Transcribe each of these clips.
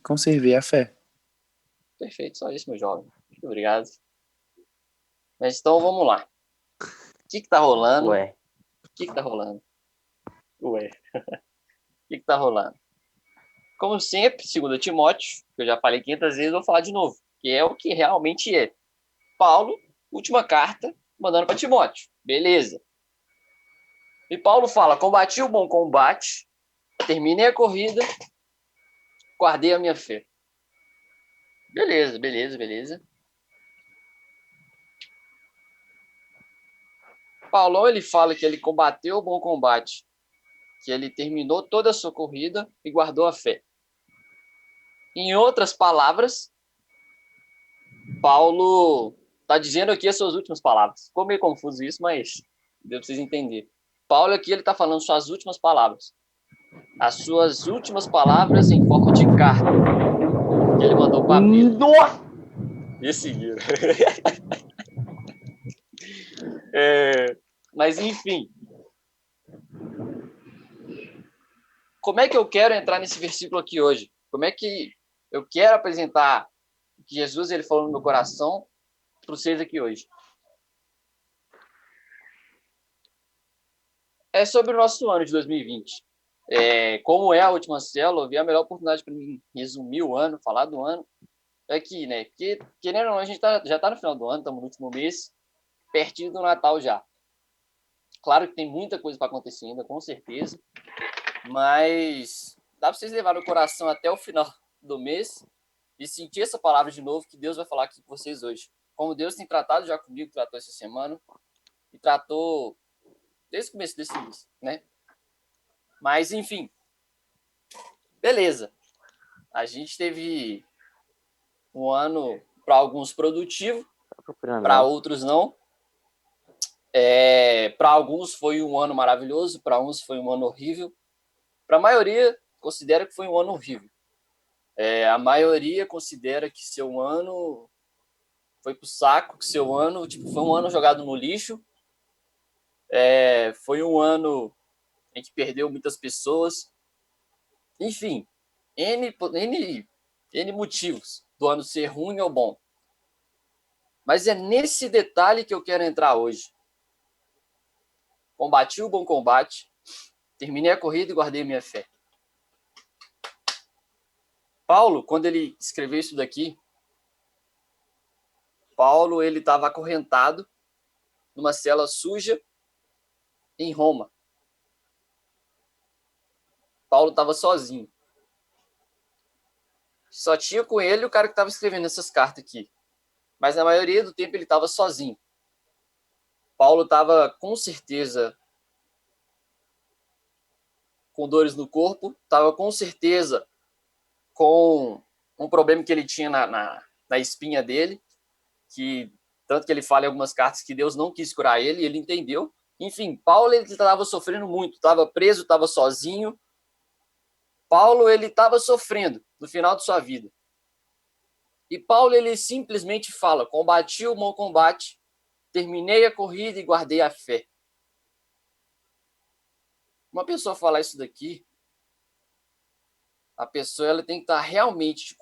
conservei a fé. Perfeito, só isso, meu jovem. Muito obrigado. Mas então, vamos lá. O que tá rolando? Ué. O que tá rolando? Ué. O que tá rolando? Como sempre, segundo Timóteo, que eu já falei 500 vezes, eu vou falar de novo, que é o que realmente é. Paulo, última carta, mandando para Timóteo. Beleza. E Paulo fala, combati o bom combate, terminei a corrida, guardei a minha fé. Beleza, beleza, beleza. Paulo, ele fala que ele combateu o bom combate, que ele terminou toda a sua corrida e guardou a fé. Em outras palavras, Paulo está dizendo aqui as suas últimas palavras. Ficou meio confuso isso, mas deu para vocês entenderem. Paulo aqui ele está falando suas últimas palavras. As suas últimas palavras em forma de carta que ele mandou para Pedro. Nossa! E seguiram. Mas enfim. Como é que eu quero entrar nesse versículo aqui hoje? Como é que eu quero apresentar o que Jesus ele falou no meu coração para vocês aqui hoje? É sobre o nosso ano de 2020. Como é a última célula, eu vi a melhor oportunidade para mim resumir o ano, falar do ano, aqui, né? Porque, querendo ou não, a gente já está no final do ano, estamos no último mês, pertinho do Natal já. Claro que tem muita coisa para acontecer ainda, com certeza, mas dá para vocês levarem o coração até o final do mês e sentir essa palavra de novo que Deus vai falar aqui com vocês hoje. Como Deus tem tratado já comigo, tratou essa semana e tratou desde o começo desse mês, né? Mas, enfim, beleza. A gente teve um ano, para alguns, produtivo, para outros não. Para alguns foi um ano maravilhoso, para uns foi um ano horrível. Para a maioria, considera que foi um ano horrível. A maioria considera que seu ano foi pro saco, que seu ano foi um ano jogado no lixo. Foi um ano em que perdeu muitas pessoas. Enfim, N motivos do ano ser ruim ou bom. Mas é nesse detalhe que eu quero entrar hoje. Combati o bom combate, terminei a corrida e guardei minha fé. Paulo, quando ele escreveu isso daqui, Paulo ele estava acorrentado numa cela suja em Roma. Paulo estava sozinho. Só tinha com ele o cara que estava escrevendo essas cartas aqui. Mas na maioria do tempo ele estava sozinho. Paulo estava com certeza com dores no corpo, estava com certeza com um problema que ele tinha na espinha dele, que tanto que ele fala em algumas cartas que Deus não quis curar ele, e ele entendeu. Enfim, Paulo ele estava sofrendo muito, estava preso, estava sozinho. Paulo ele estava sofrendo no final de sua vida. E Paulo ele simplesmente fala: combati o bom combate, terminei a corrida e guardei a fé. Uma pessoa falar isso daqui, a pessoa ela tem que estar realmente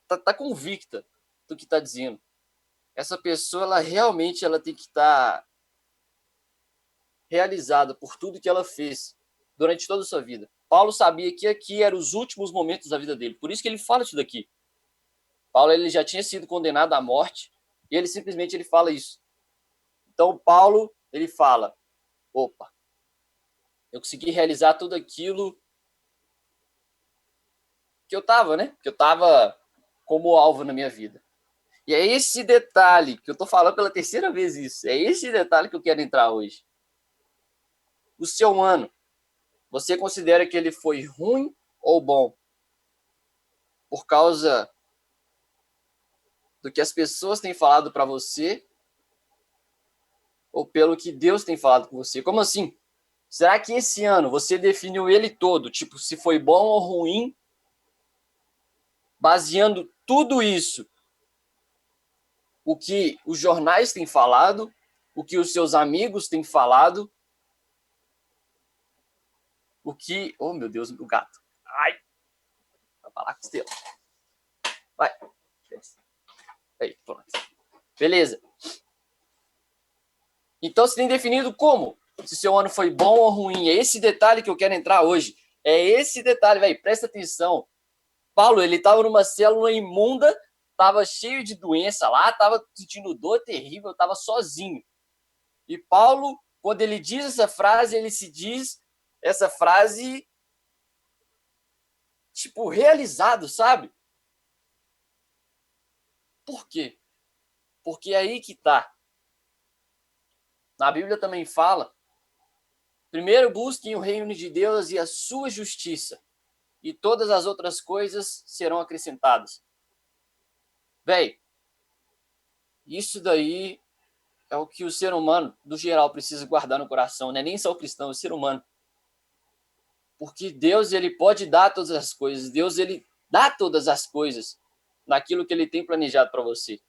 tá convicta do que está dizendo. Essa pessoa ela realmente ela tem que estar realizada por tudo que ela fez durante toda a sua vida. Paulo sabia que aqui eram os últimos momentos da vida dele, por isso que ele fala isso daqui. Paulo ele já tinha sido condenado à morte e ele simplesmente ele fala isso. Então Paulo ele fala: opa, eu consegui realizar tudo aquilo que eu estava, né? Que eu estava como alvo na minha vida. E é esse detalhe que eu estou falando pela terceira vez isso. É esse detalhe que eu quero entrar hoje. O seu ano, você considera que ele foi ruim ou bom? Por causa do que as pessoas têm falado para você ou pelo que Deus tem falado com você? Como assim? Será que esse ano você definiu ele todo, tipo, se foi bom ou ruim, baseando tudo isso, o que os jornais têm falado, o que os seus amigos têm falado, o que... Oh, meu Deus, o gato. Ai! falar com Estela. Vai. Aí, pronto. Beleza. Então, você tem definido como? Se seu ano foi bom ou ruim. É esse detalhe que eu quero entrar hoje. É esse detalhe, velho. Presta atenção. Paulo, ele estava numa célula imunda, estava cheio de doença lá, estava sentindo dor terrível, estava sozinho. E Paulo, quando ele diz essa frase, ele se diz essa frase, tipo, realizado, sabe? Por quê? Porque é aí que tá. Na Bíblia também fala, primeiro busquem o reino de Deus e a sua justiça, e todas as outras coisas serão acrescentadas. Véi, isso daí é o que o ser humano, no geral, precisa guardar no coração, né? Nem só o cristão, o ser humano. Porque Deus, ele pode dar todas as coisas. Deus, ele dá todas as coisas naquilo que ele tem planejado para você.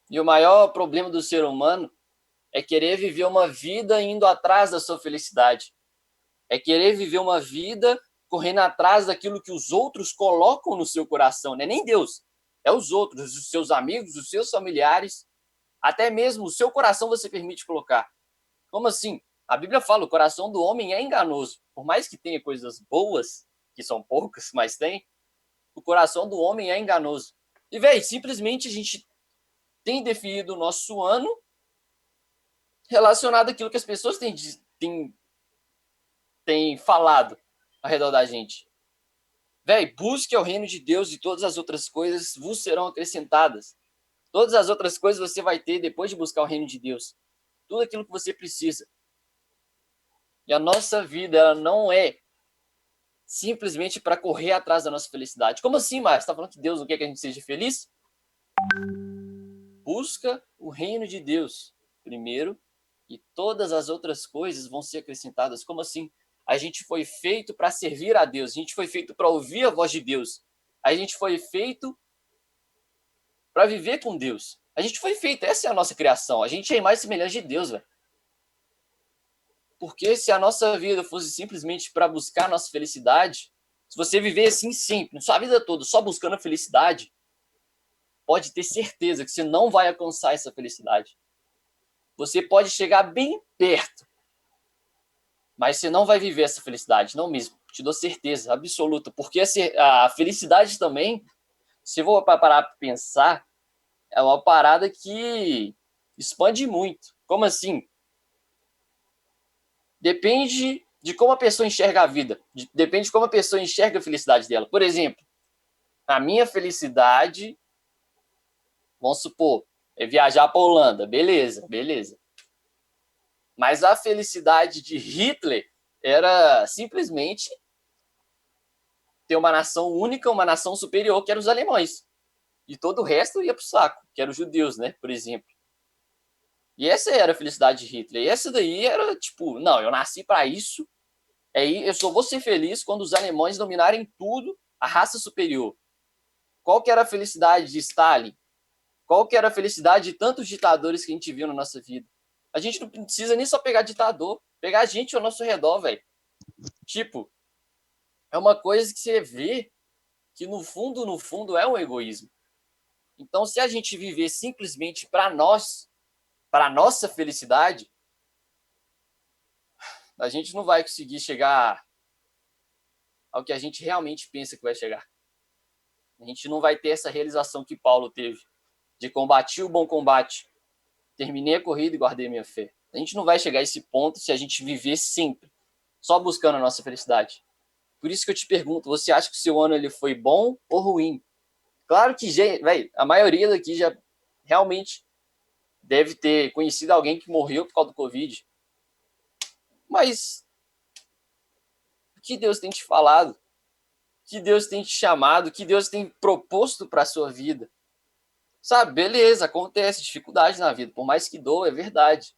E o maior problema do ser humano é querer viver uma vida indo atrás da sua felicidade. É querer viver uma vida correndo atrás daquilo que os outros colocam no seu coração. Não é nem Deus, é os outros, os seus amigos, os seus familiares, até mesmo o seu coração você permite colocar. Como assim? A Bíblia fala, o coração do homem é enganoso. Por mais que tenha coisas boas, que são poucas, mas tem, o coração do homem é enganoso. E, velho, simplesmente a gente tem definido o nosso ano relacionado àquilo que as pessoas têm falado ao redor da gente. Véi, busque o reino de Deus e todas as outras coisas vos serão acrescentadas. Todas as outras coisas você vai ter depois de buscar o reino de Deus. Tudo aquilo que você precisa. E a nossa vida, ela não é simplesmente para correr atrás da nossa felicidade. Como assim, Márcio? Você está falando que Deus não quer que a gente seja feliz? Busca o reino de Deus primeiro e todas as outras coisas vão ser acrescentadas. Como assim? A gente foi feito para servir a Deus. A gente foi feito para ouvir a voz de Deus. A gente foi feito para viver com Deus. A gente foi feito, essa é a nossa criação. A gente é mais semelhante de Deus, velho. Porque se a nossa vida fosse simplesmente para buscar a nossa felicidade, se você viver assim sempre, sua vida toda, só buscando a felicidade, pode ter certeza que você não vai alcançar essa felicidade. Você pode chegar bem perto, mas você não vai viver essa felicidade, não mesmo. Te dou certeza absoluta. Porque a felicidade também, se eu vou parar para pensar, é uma parada que expande muito. Como assim? Depende de como a pessoa enxerga a vida. Depende de como a pessoa enxerga a felicidade dela. Por exemplo, a minha felicidade, vamos supor, é viajar para a Holanda. Beleza, beleza. Mas a felicidade de Hitler era simplesmente ter uma nação única, uma nação superior, que eram os alemães. E todo o resto ia para o saco, que eram os judeus, né, por exemplo. E essa era a felicidade de Hitler. E essa daí era tipo, não, eu nasci para isso, eu só vou ser feliz quando os alemães dominarem tudo, a raça superior. Qual que era a felicidade de Stalin? Qual que era a felicidade de tantos ditadores que a gente viu na nossa vida? A gente não precisa nem só pegar ditador, pegar a gente ao nosso redor, velho. Tipo, é uma coisa que você vê que no fundo é um egoísmo. Então, se a gente viver simplesmente para nós, para nossa felicidade, a gente não vai conseguir chegar ao que a gente realmente pensa que vai chegar. A gente não vai ter essa realização que Paulo teve, de combater o bom combate, terminei a corrida e guardei a minha fé. A gente não vai chegar a esse ponto se a gente viver sempre, só buscando a nossa felicidade. Por isso que eu te pergunto, você acha que o seu ano ele foi bom ou ruim? Claro que, véio, a maioria daqui já realmente deve ter conhecido alguém que morreu por causa do Covid. Mas o que Deus tem te falado? O que Deus tem te chamado? O que Deus tem proposto para a sua vida? Sabe, beleza, acontece dificuldade na vida, por mais que doa, é verdade.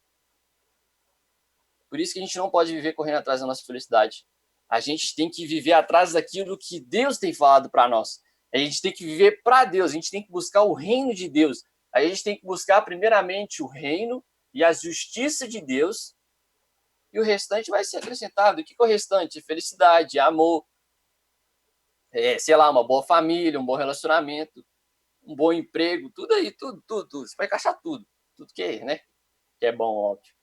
Por isso que a gente não pode viver correndo atrás da nossa felicidade. A gente tem que viver atrás daquilo que Deus tem falado para nós. A gente tem que viver para Deus, a gente tem que buscar o reino de Deus. A gente tem que buscar primeiramente o reino e a justiça de Deus e o restante vai ser acrescentado. O que é o restante? Felicidade, amor, sei lá, uma boa família, um bom relacionamento, um bom emprego, tudo aí, tudo. Você vai encaixar tudo né, que é bom, óbvio.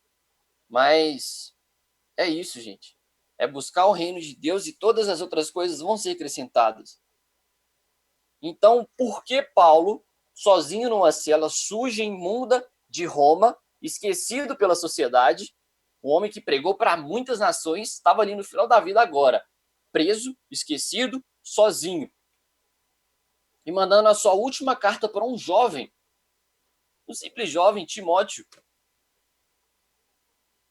Mas é isso, gente. É buscar o reino de Deus e todas as outras coisas vão ser acrescentadas. Então, por que Paulo, sozinho numa cela suja e imunda de Roma, esquecido pela sociedade, um homem que pregou para muitas nações, estava ali no final da vida agora, preso, esquecido, sozinho, e mandando a sua última carta para um jovem, um simples jovem, Timóteo.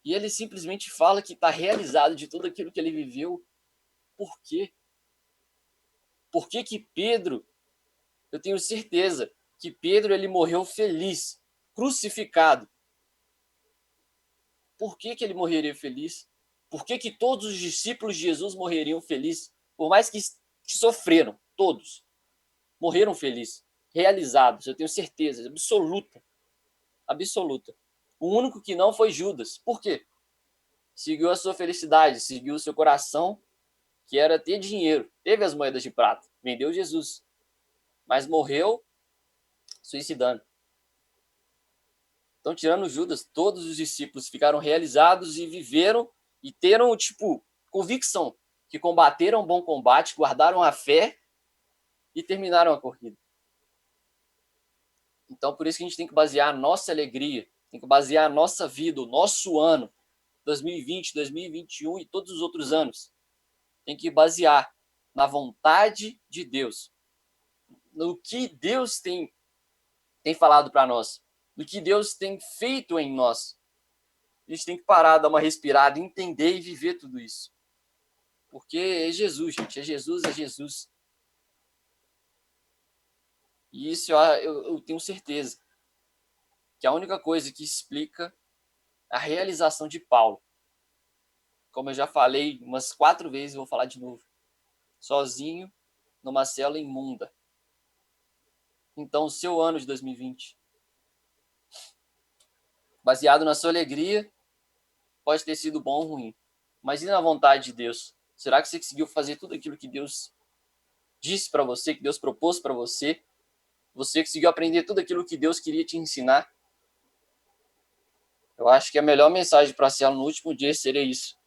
E ele simplesmente fala que está realizado de tudo aquilo que ele viveu. Por quê? Por que que Pedro, eu tenho certeza que Pedro ele morreu feliz, crucificado. Por que que ele morreria feliz? Por que que todos os discípulos de Jesus morreriam felizes? Por mais que sofreram, todos morreram felizes, realizados, eu tenho certeza, absoluta. Absoluta. O único que não foi Judas. Por quê? Seguiu a sua felicidade, seguiu o seu coração, que era ter dinheiro. Teve as moedas de prata, vendeu Jesus, mas morreu suicidando. Então, tirando Judas, todos os discípulos ficaram realizados e viveram e teram, convicção que combateram um bom combate, guardaram a fé e terminaram a corrida. Então, por isso que a gente tem que basear a nossa alegria, tem que basear a nossa vida, o nosso ano, 2020, 2021 e todos os outros anos. Tem que basear na vontade de Deus, no que Deus tem falado para nós, no que Deus tem feito em nós. A gente tem que parar, dar uma respirada, entender e viver tudo isso. Porque é Jesus, gente. É Jesus, é Jesus. E isso eu tenho certeza que a única coisa que explica a realização de Paulo, como eu já falei umas 4 vezes, vou falar de novo, sozinho, numa cela imunda. Então, o seu ano de 2020, baseado na sua alegria, pode ter sido bom ou ruim. Mas e na vontade de Deus? Será que você conseguiu fazer tudo aquilo que Deus disse para você, que Deus propôs para você? Você conseguiu aprender tudo aquilo que Deus queria te ensinar? Eu acho que a melhor mensagem para a célula no último dia seria isso.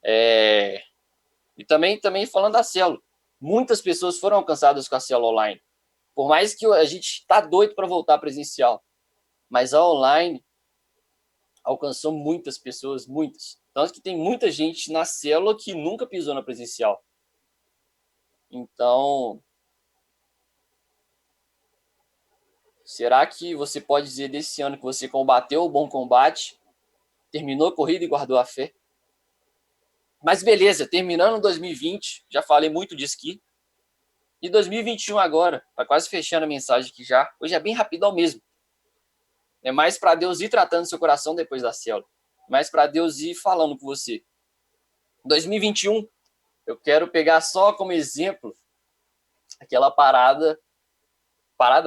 E também falando da célula, muitas pessoas foram alcançadas com a célula online. Por mais que a gente está doido para voltar presencial, mas a online alcançou muitas pessoas, muitas. Tanto que tem muita gente na célula que nunca pisou na presencial. Então, será que você pode dizer desse ano que você combateu o bom combate, terminou a corrida e guardou a fé? Mas beleza, terminando 2020, já falei muito de esqui. E 2021 agora, tá quase fechando a mensagem aqui já. Hoje é bem rapidão mesmo. É mais para Deus ir tratando seu coração depois da célula. Mais para Deus ir falando com você. 2021, eu quero pegar só como exemplo aquela parada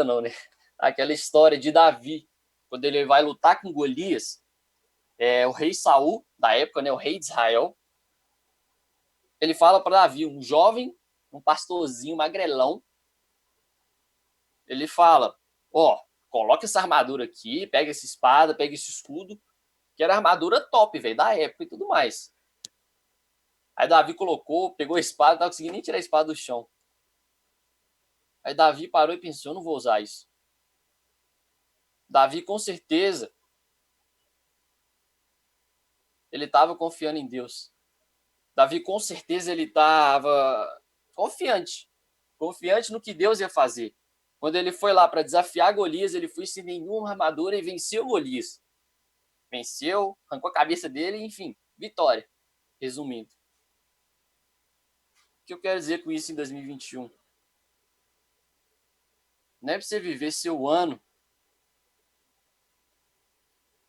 não, né? Aquela história de Davi, quando ele vai lutar com Golias, o rei Saul, da época, né, o rei de Israel, ele fala para Davi, um jovem, um pastorzinho magrelão, ele fala, coloca essa armadura aqui, pega essa espada, pega esse escudo, que era armadura top, velho, da época e tudo mais. Aí Davi colocou, pegou a espada, não tava conseguindo nem tirar a espada do chão. Aí Davi parou e pensou, eu não vou usar isso. Davi, com certeza, ele estava confiando em Deus. Davi, com certeza, ele estava confiante no que Deus ia fazer. Quando ele foi lá para desafiar Golias, ele foi sem nenhuma armadura e venceu Golias. Venceu, arrancou a cabeça dele, enfim, vitória. Resumindo. O que eu quero dizer com isso em 2021? Não é para você viver seu ano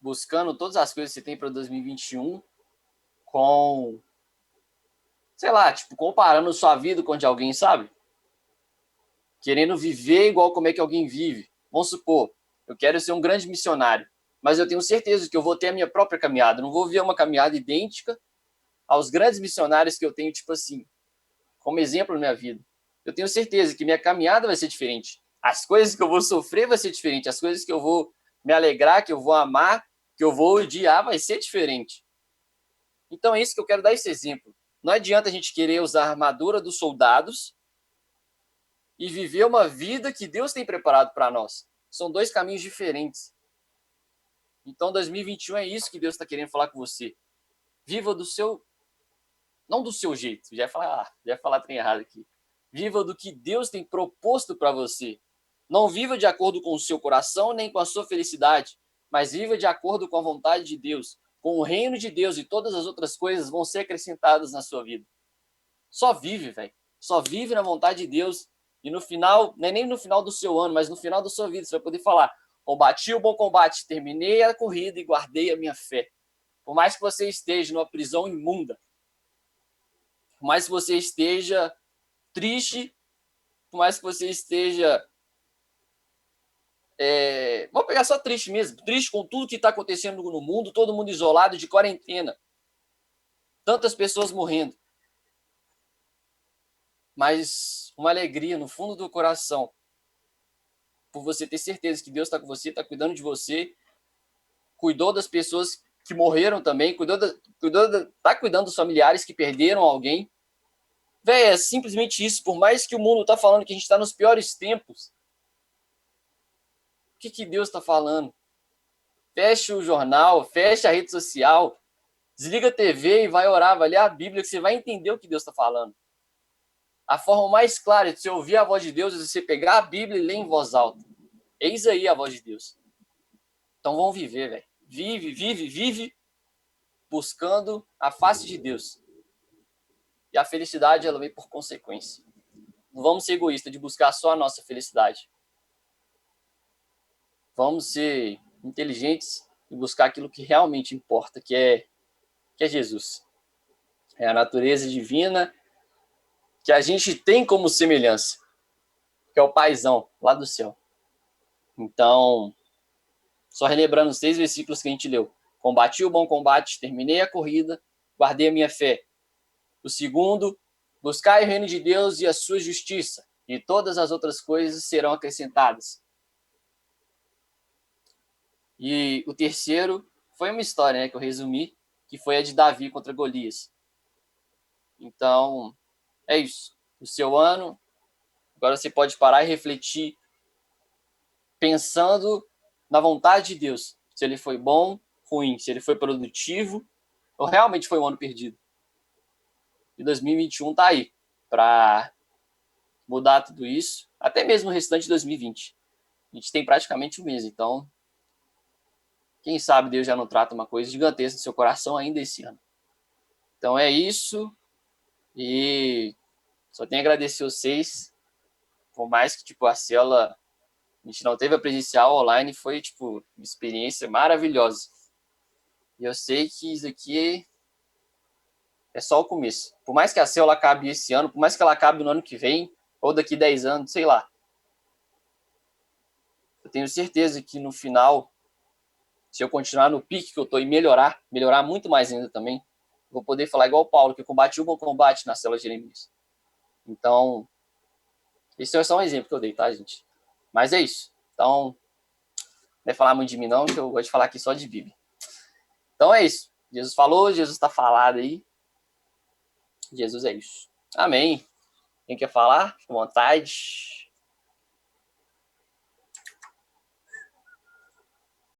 buscando todas as coisas que você tem para 2021 com, sei lá, comparando sua vida com a de alguém, sabe? Querendo viver igual como é que alguém vive. Vamos supor, eu quero ser um grande missionário. mas eu tenho certeza que eu vou ter a minha própria caminhada. Não vou ver uma caminhada idêntica aos grandes missionários que eu tenho, tipo assim, como exemplo na minha vida. Eu tenho certeza que minha caminhada vai ser diferente. As coisas que eu vou sofrer vai ser diferente. As coisas que eu vou me alegrar, que eu vou amar, que eu vou odiar, vai ser diferente. Então é isso que eu quero dar esse exemplo. Não adianta a gente querer usar a armadura dos soldados e viver uma vida que Deus tem preparado para nós. São dois caminhos diferentes. Então 2021 é isso que Deus está querendo falar com você. Viva do seu... Não do seu jeito. Já ia falar trem errado aqui. Viva do que Deus tem proposto para você. Não viva de acordo com o seu coração nem com a sua felicidade, mas viva de acordo com a vontade de Deus, com o reino de Deus, e todas as outras coisas vão ser acrescentadas na sua vida. Só vive, velho. Só vive na vontade de Deus. E no final, não é nem no final do seu ano, mas no final da sua vida, você vai poder falar: combati o bom combate, terminei a corrida e guardei a minha fé. Por mais que você esteja numa prisão imunda, por mais que você esteja triste, por mais que você esteja... vamos pegar só triste mesmo. Triste com tudo que está acontecendo no mundo, todo mundo isolado, de quarentena. Tantas pessoas morrendo. Mas uma alegria no fundo do coração, por você ter certeza que Deus está com você, está cuidando de você, cuidou das pessoas que morreram também, tá cuidando dos familiares que perderam alguém. Véi, é simplesmente isso. Por mais que o mundo tá falando que a gente está nos piores tempos, o que Deus está falando? Fecha o jornal, fecha a rede social, desliga a TV e vai orar, vai ler a Bíblia, que você vai entender o que Deus está falando. A forma mais clara de você ouvir a voz de Deus é você pegar a Bíblia e ler em voz alta. Eis aí a voz de Deus. Então vamos viver, velho. Vive buscando a face de Deus. E a felicidade, ela vem por consequência. Não vamos ser egoístas de buscar só a nossa felicidade. Vamos ser inteligentes e buscar aquilo que realmente importa, que é Jesus. É a natureza divina que a gente tem como semelhança, que é o Paizão lá do céu. Então, só relembrando os 6 versículos que a gente leu. Combati o bom combate, terminei a corrida, guardei a minha fé. O segundo, buscai o reino de Deus e a sua justiça, e todas as outras coisas serão acrescentadas. E o terceiro foi uma história, né, que eu resumi, que foi a de Davi contra Golias. Então, é isso. O seu ano, agora você pode parar e refletir, pensando na vontade de Deus. Se ele foi bom, ruim, se ele foi produtivo, ou realmente foi um ano perdido. E 2021 tá aí para mudar tudo isso, até mesmo o restante de 2020. A gente tem praticamente um mês, então quem sabe Deus já não trata uma coisa gigantesca no seu coração ainda esse ano. Então é isso, e só tenho a agradecer vocês, por mais que tipo a célula, a gente não teve a presencial, online foi tipo uma experiência maravilhosa. E eu sei que isso aqui é só o começo. Por mais que a célula acabe esse ano, por mais que ela acabe no ano que vem, ou daqui 10 anos, sei lá. Eu tenho certeza que no final, se eu continuar no pique que eu tô e melhorar muito mais ainda também, vou poder falar igual o Paulo, que eu combati o bom combate na célula de Jeremias. Então, esse é só um exemplo que eu dei, tá, gente? Mas é isso. Então, não vai falar muito de mim não, que eu gosto de falar aqui só de Bíblia. Então é isso. Jesus falou, Jesus está falado aí. Jesus é isso. Amém. Quem quer falar? Fique à vontade.